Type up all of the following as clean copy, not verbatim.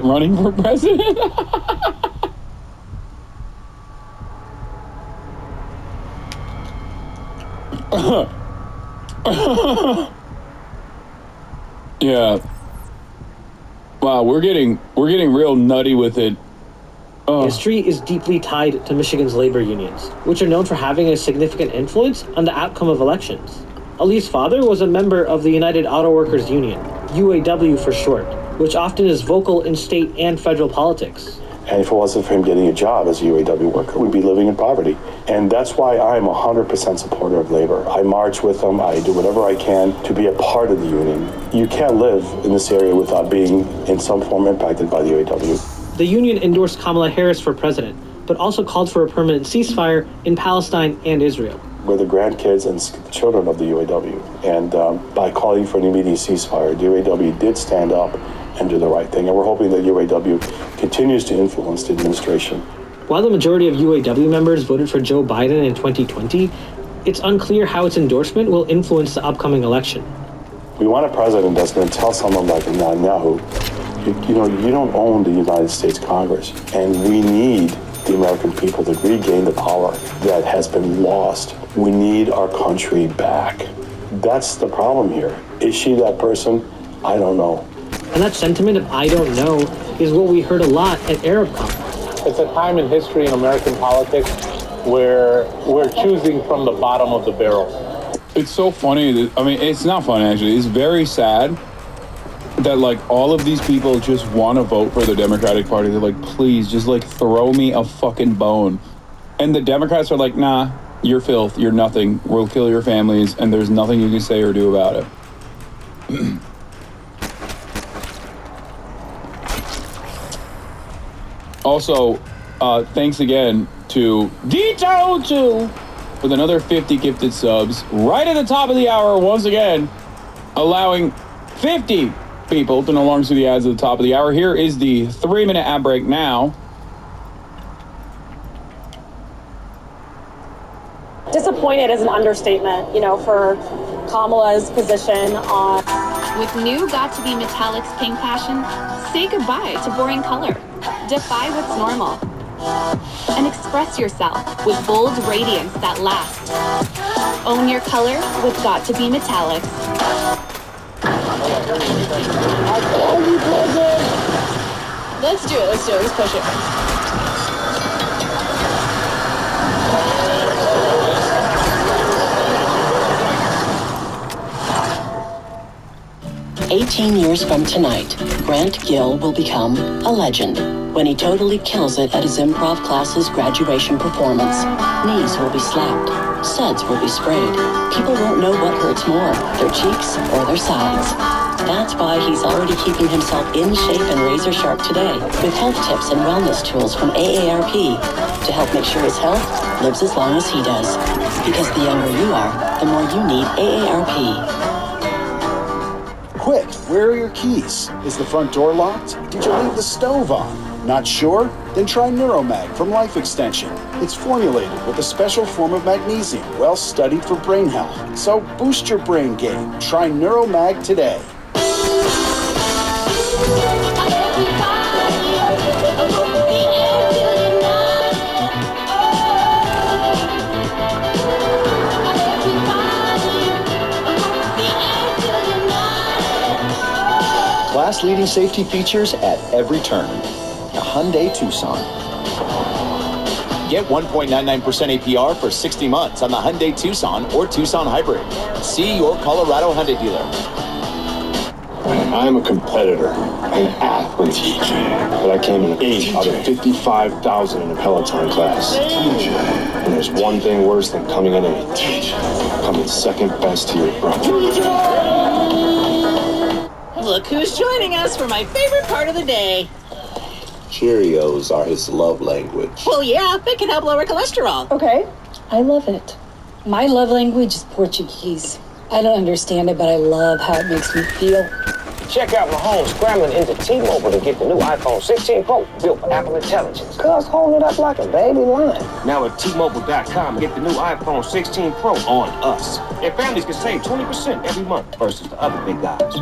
running for president. Yeah. Wow, we're getting real nutty with it. History is deeply tied to Michigan's labor unions, which are known for having a significant influence on the outcome of elections. Ali's father was a member of the United Auto Workers Union, UAW for short, which often is vocal in state and federal politics. And if it wasn't for him getting a job as a UAW worker, we'd be living in poverty. And that's why I'm 100% supporter of labor. I march with them. I do whatever I can to be a part of the union. You can't live in this area without being in some form impacted by the UAW. The union endorsed Kamala Harris for president, but also called for a permanent ceasefire in Palestine and Israel. We're the grandkids and children of the UAW. And by calling for an immediate ceasefire, the UAW did stand up and do the right thing. And we're hoping that UAW continues to influence the administration. While the majority of UAW members voted for Joe Biden in 2020, it's unclear how its endorsement will influence the upcoming election. We want a president that's going to tell someone like Netanyahu, you don't own the United States Congress, and we need the American people to regain the power that has been lost. We need our country back. That's the problem here. Is she that person? I don't know. And that sentiment of "I don't know" is what we heard a lot at ArabCon. It's a time in history in American politics where we're choosing from the bottom of the barrel. It's so funny. I mean, it's not funny, actually. It's very sad that, like, all of these people just want to vote for the Democratic Party. They're like, please, just, like, throw me a fucking bone. And the Democrats are like, nah, you're filth. You're nothing. We'll kill your families, and there's nothing you can say or do about it. Also, thanks again to Dito2 with another 50 gifted subs right at the top of the hour once again, allowing 50 people to no longer see the ads at the top of the hour. Here is the 3-minute ad break now. Disappointed is an understatement, for Kamala's position on. With new Got to Be Metallics Pink Passion, say goodbye to boring color. Defy what's normal. And express yourself with bold radiance that lasts. Own your color with Got to Be Metallics. Let's do it. Let's push it. 18 years from tonight, Grant Gill will become a legend when he totally kills it at his improv class's graduation performance. Knees will be slapped, suds will be sprayed. People won't know what hurts more, their cheeks or their sides. That's why he's already keeping himself in shape and razor sharp today with health tips and wellness tools from AARP to help make sure his health lives as long as he does. Because the younger you are, the more you need AARP. Quick, where are your keys? Is the front door locked? Did you leave the stove on? Not sure? Then try Neuromag from Life Extension. It's formulated with a special form of magnesium, well studied for brain health. So boost your brain game. Try Neuromag today. Class-leading safety features at every turn. A Hyundai Tucson. Get 1.99% APR for 60 months on the Hyundai Tucson or Tucson Hybrid. See your Colorado Hyundai dealer. I'm a competitor, an athlete, but I came in 8th out of 55,000 in the Peloton class. And there's one thing worse than coming in 8th. Coming second best to your brother. Look who's joining us for my favorite part of the day. Cheerios are his love language. Well, yeah, they can help lower cholesterol. Okay, I love it. My love language is Portuguese. I don't understand it, but I love how it makes me feel. Check out Mahomes scrambling into T-Mobile to get the new iPhone 16 Pro built for Apple Intelligence. Cuz holding it up like a baby lion. Now at T-Mobile.com, get the new iPhone 16 Pro on us. And families can save 20% every month versus the other big guys.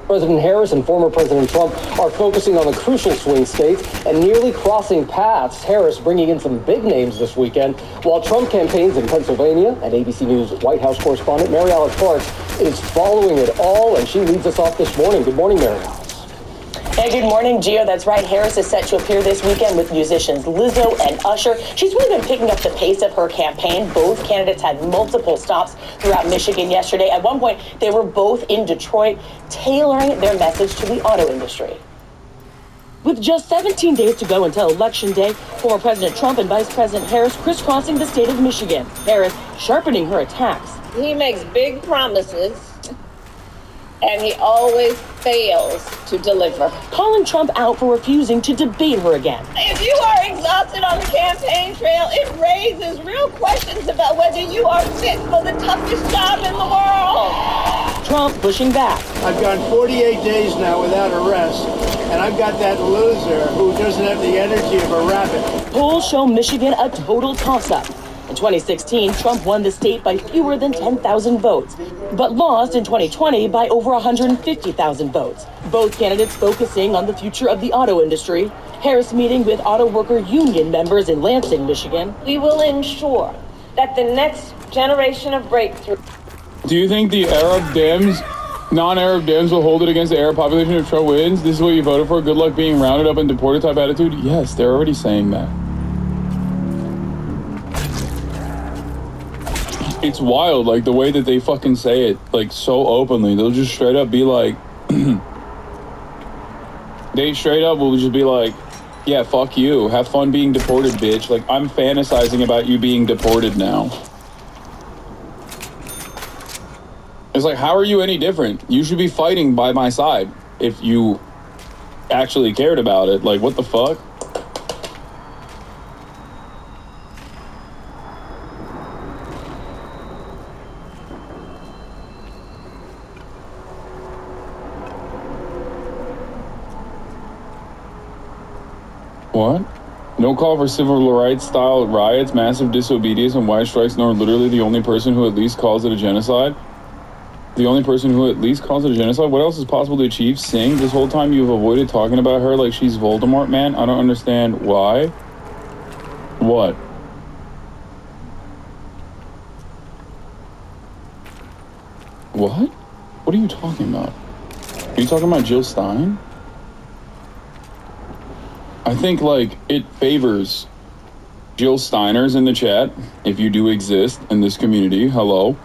President Harris and former President Trump are focusing on the crucial swing states and nearly crossing paths. Harris bringing in some big names this weekend, while Trump campaigns in Pennsylvania. And ABC News White House correspondent Mary Alice Parks is following it all, and she leads us off this morning. Good morning, Mary Alice. Hey, good morning, Gio. That's right. Harris is set to appear this weekend with musicians Lizzo and Usher. She's really been picking up the pace of her campaign. Both candidates had multiple stops throughout Michigan yesterday. At one point, they were both in Detroit, tailoring their message to the auto industry. With just 17 days to go until Election Day, former President Trump and Vice President Harris crisscrossing the state of Michigan. Harris sharpening her attacks. He makes big promises, and he always fails to deliver. Calling Trump out for refusing to debate her again. If you are exhausted on the campaign trail, it raises real questions about whether you are fit for the toughest job in the world. Trump pushing back. I've gone 48 days now without arrest, and I've got that loser who doesn't have the energy of a rabbit. Polls show Michigan a total toss-up. In 2016, Trump won the state by fewer than 10,000 votes, but lost in 2020 by over 150,000 votes. Both candidates focusing on the future of the auto industry. Harris meeting with auto worker union members in Lansing, Michigan. We will ensure that the next generation of breakthrough. Do you think the Arab Dems, non-Arab Dems, will hold it against the Arab population if Trump wins? This is what you voted for? Good luck being rounded up and deported type attitude? Yes, they're already saying that. It's wild, like, the way that they fucking say it, like, so openly. They'll just straight up be like, they straight up will just be like, yeah, fuck you. Have fun being deported, bitch. Like, I'm fantasizing about you being deported now. It's like, how are you any different? You should be fighting by my side if you actually cared about it. Like, what the fuck? What? No call for civil rights style riots, massive disobedience, and wide strikes, nor literally the only person who at least calls it a genocide? The only person who at least calls it a genocide? What else is possible to achieve? Sing? This whole time you've avoided talking about her like she's Voldemort, man? I don't understand why. What? What? What are you talking about? Are you talking about Jill Stein? I think, like, it favors Jill Steiners in the chat, if you do exist in this community. Hello.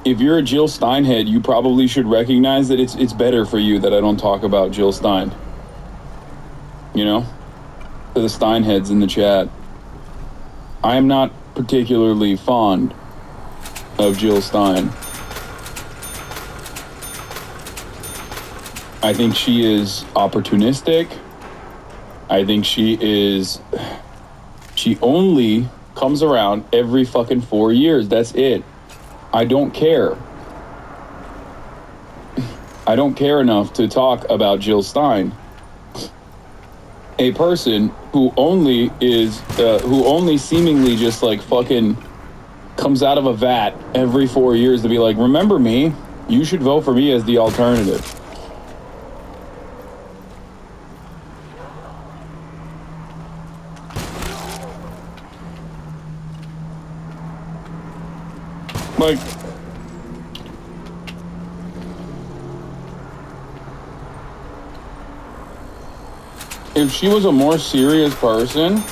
If you're a Jill Stein head, you probably should recognize that it's better for you that I don't talk about Jill Stein. You know? To the Stein heads in the chat. I am not particularly fond of Jill Stein. I think she is opportunistic. I think she only comes around every fucking 4 years. That's it. I don't care. I don't care enough to talk about Jill Stein. A person who only seemingly just like fucking comes out of a vat every 4 years to be like, remember me? You should vote for me as the alternative. Like, if she was a more serious person,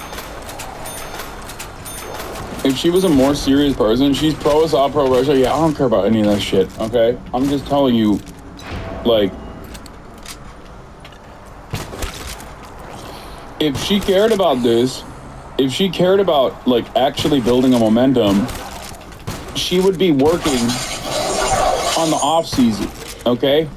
she's pro-Assad, pro-Russia. Yeah, I don't care about any of that shit, okay? I'm just telling you, like, if she cared about this, if she cared about, like, actually building a momentum, she would be working on the off season, okay?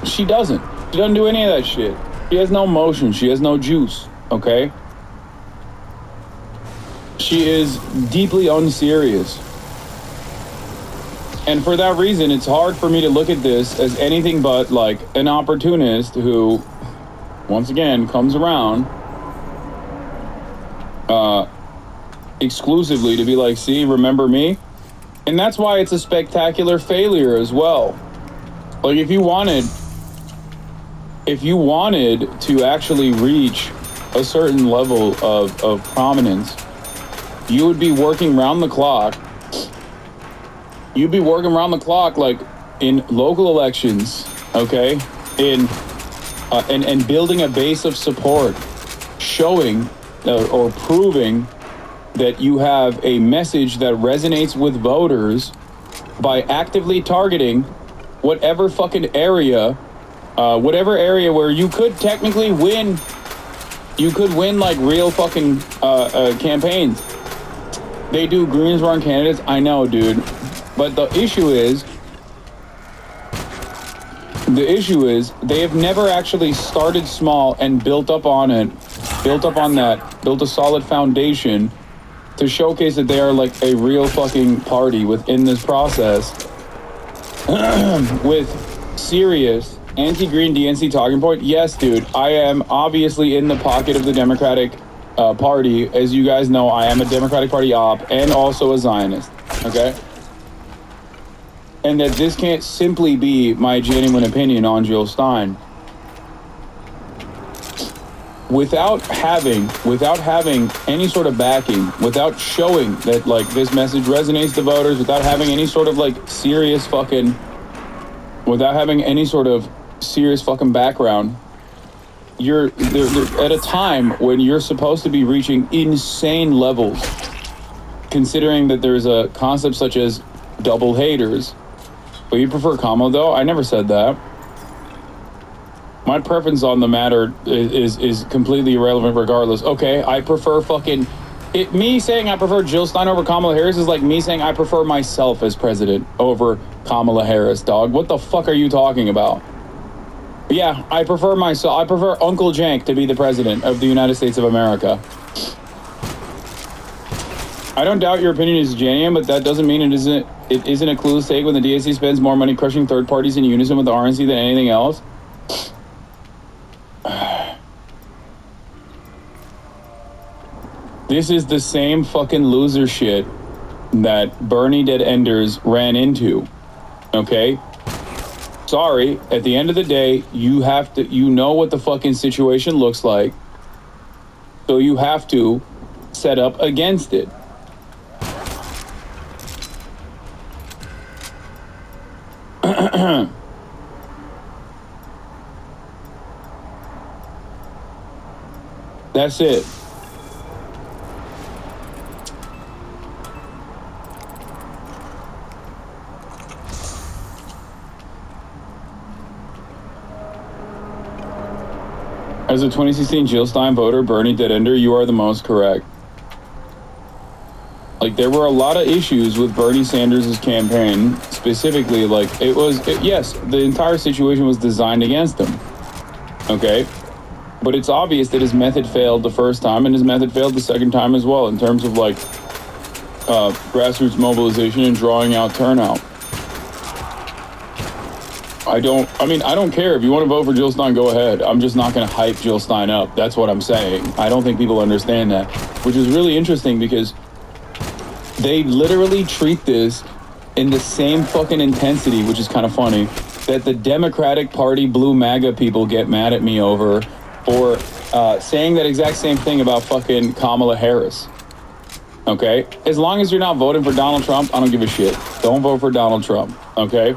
She doesn't. She doesn't do any of that shit. She has no motion. She has no juice, okay? She is deeply unserious. And for that reason, it's hard for me to look at this as anything but like an opportunist who, once again, comes around exclusively to be like, see, remember me? And that's why it's a spectacular failure as well. Like, if you wanted to actually reach a certain level of prominence, you would be working round the clock. You'd be working around the clock, like in local elections, okay? And building a base of support, showing or proving that you have a message that resonates with voters by actively targeting whatever fucking area, where you could technically win. You could win like real fucking campaigns. They do greens run candidates. I know, dude. But the issue is they have never actually started small and built up on that, built a solid foundation to showcase that they are like a real fucking party within this process with serious anti-green DNC talking point. Yes, dude, I am obviously in the pocket of the Democratic Party. As you guys know, I am a Democratic Party op and also a Zionist, okay? And that this can't simply be my genuine opinion on Jill Stein. Without having any sort of backing, without showing that like this message resonates to voters, without having any sort of like serious fucking background, you're at a time when you're supposed to be reaching insane levels, considering that there's a concept such as double haters. But you prefer Kamala, though? I never said that. My preference on the matter is completely irrelevant regardless. Okay, I prefer me saying I prefer Jill Stein over Kamala Harris is like me saying I prefer myself as president over Kamala Harris, dog. What the fuck are you talking about? Yeah, I prefer myself. I prefer Uncle Jank to be the president of the United States of America. I don't doubt your opinion is genuine, but that doesn't mean it isn't a clueless take when the DNC spends more money crushing third parties in unison with the RNC than anything else. This is the same fucking loser shit that Bernie Dead Enders ran into. Okay? Sorry, at the end of the day, you know what the fucking situation looks like. So you have to set up against it. That's it. As a 2016 Jill Stein voter, Bernie Dead Ender, you are the most correct. Like, there were a lot of issues with Bernie Sanders' campaign, specifically, like, yes, the entire situation was designed against him, okay? But it's obvious that his method failed the first time, and his method failed the second time as well, in terms of, like, grassroots mobilization and drawing out turnout. I don't care. If you want to vote for Jill Stein, go ahead. I'm just not going to hype Jill Stein up. That's what I'm saying. I don't think people understand that, which is really interesting because they literally treat this in the same fucking intensity, which is kind of funny, that the Democratic Party blue MAGA people get mad at me over for saying that exact same thing about fucking Kamala Harris. Okay? As long as you're not voting for Donald Trump, I don't give a shit. Don't vote for Donald Trump. Okay?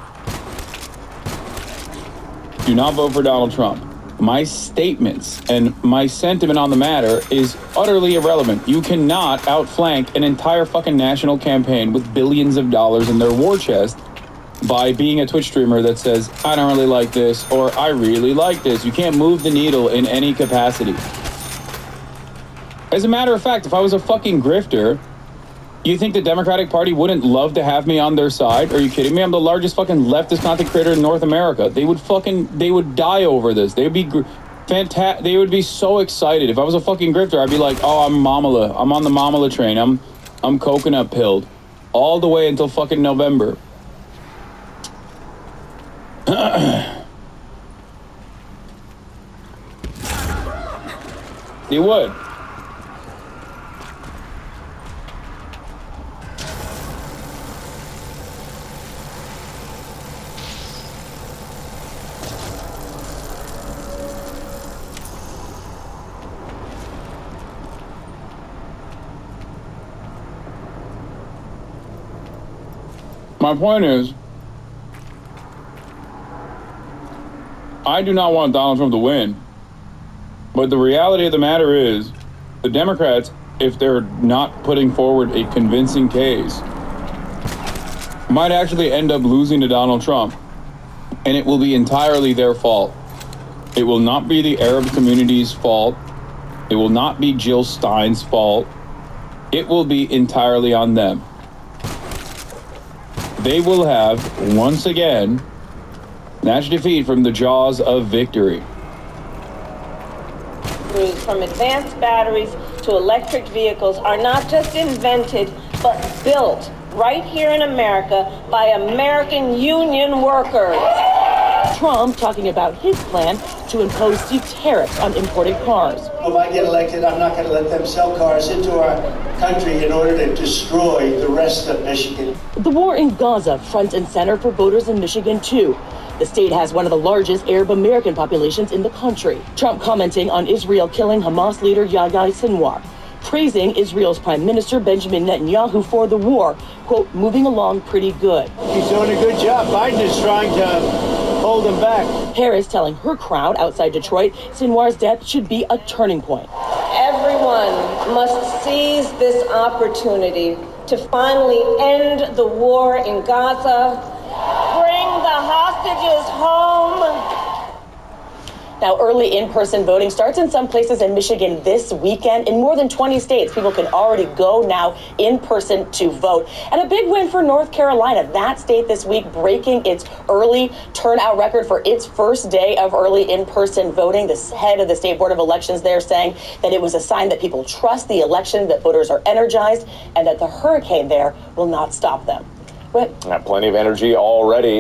Do not vote for Donald Trump. My statements and my sentiment on the matter is utterly irrelevant. You cannot outflank an entire fucking national campaign with billions of dollars in their war chest by being a Twitch streamer that says, I don't really like this, or I really like this. You can't move the needle in any capacity. As a matter of fact, if I was a fucking grifter, you think the Democratic Party wouldn't love to have me on their side? Are you kidding me? I'm the largest fucking leftist content creator in North America. They would die over this. They would be fantastic. They would be so excited. If I was a fucking grifter, I'd be like, oh, I'm Mamala. I'm on the Mamala train. I'm coconut pilled all the way until fucking November. He would. My point is, I do not want Donald Trump to win. But the reality of the matter is, the Democrats, if they're not putting forward a convincing case, might actually end up losing to Donald Trump. And it will be entirely their fault. It will not be the Arab community's fault. It will not be Jill Stein's fault. It will be entirely on them. They will have, once again, snatched defeat from the jaws of victory. From advanced batteries to electric vehicles are not just invented, but built right here in America by American union workers. Trump talking about his plan to impose steep tariffs on imported cars. If I get elected, I'm not going to let them sell cars into our country in order to destroy the rest of Michigan. The war in Gaza front and center for voters in Michigan, too. The state has one of the largest Arab American populations in the country. Trump commenting on Israel killing Hamas leader Yahya Sinwar, praising Israel's Prime Minister Benjamin Netanyahu for the war, quote, moving along pretty good. He's doing a good job. Biden is trying to hold him back. Harris telling her crowd outside Detroit Sinwar's death should be a turning point. Everyone must seize this opportunity to finally end the war in Gaza, bring the hostages home. Now, early in-person voting starts in some places in Michigan this weekend. In more than 20 states, people can already go now in person to vote. And a big win for North Carolina. That state this week breaking its early turnout record for its first day of early in-person voting. The head of the State Board of Elections there saying that it was a sign that people trust the election, that voters are energized, and that the hurricane there will not stop them. Plenty of energy already.